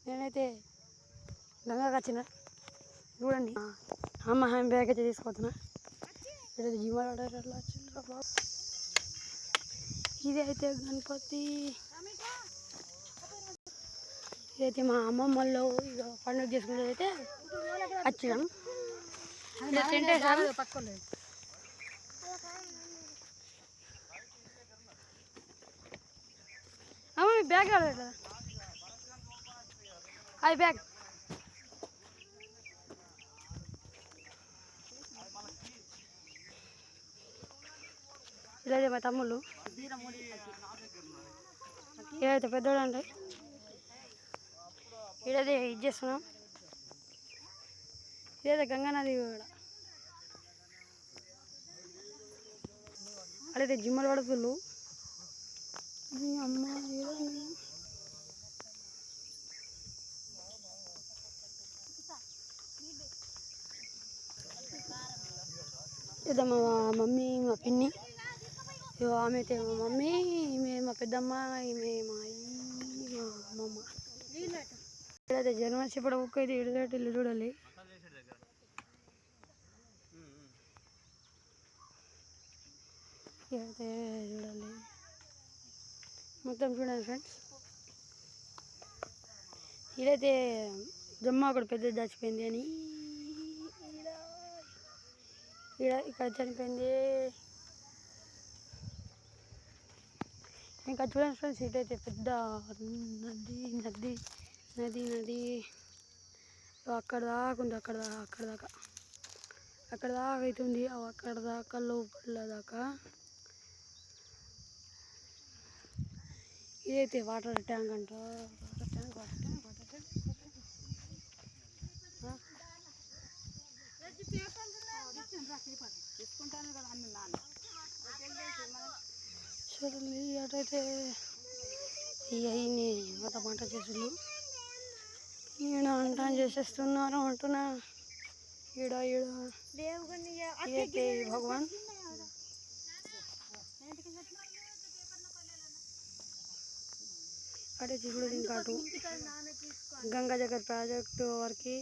నేనైతే గంగాకి వచ్చిన చూడండి. అమ్మ హ్యాండ్ బ్యాగ్ అయితే తీసుకొస్తున్నా. ఇక్కడ జీవాడలా చిన్న ఇది అయితే గణపతి. ఇదైతే మా అమ్మమ్మలో ఇక పండుగ చేసుకునేది అయితే వచ్చినాం. పక్కలేదు అమ్మ బ్యాగ్ కాలేదు కదా అది బ్యాగ్. ఇలాగే మా తమ్ముళ్ళు ఇదైతే పెద్దోడు అంటే ఇదైతే ఇది చేస్తున్నాం. ఇదైతే గంగా నది కూడా అదైతే జిమ్మలు పడుతుళ్ళు. అమ్మ ఇదే మా మమ్మీ మా పిన్ని. ఆమె అయితే మా మమ్మీ, ఈమె మా పెద్దమ్మ, ఈమె మా అయ్యి మా అమ్మమ్మ. ఇక్కడైతే జర్మన్ షెపర్డ్ బుక్ అయితే ఇల్లు చూడాలి. ఇక్కడైతే చూడాలి మొత్తం చూడండి ఫ్రెండ్స్. ఇదైతే జమ్మ ఒకటి పెద్ద చచ్చిపోయింది అని ఇక్కడ చనిపోయింది. ఇంకా చూడండి ఫ్రెండ్స్, ఇటైతే పెద్ద నది నది నది నది అక్కడ దాకా ఉంది. అక్కడ దాకా అవుతుంది. అక్కడ దాకా లోపల దాకా. ఇదైతే వాటర్ ట్యాంక్ అంట. వాటర్ ట్యాంక్ చూడండి. అటైతే ఇవన్నీ మొత్తం పంట చేసులు ఈడ అంట చేసేస్తున్నారు అంటున్నా. ఈడ ఇదైతే భగవాన్. అటే చూడండి ఇంకా అటు గంగా జగత్ ప్రాజెక్టు వరకు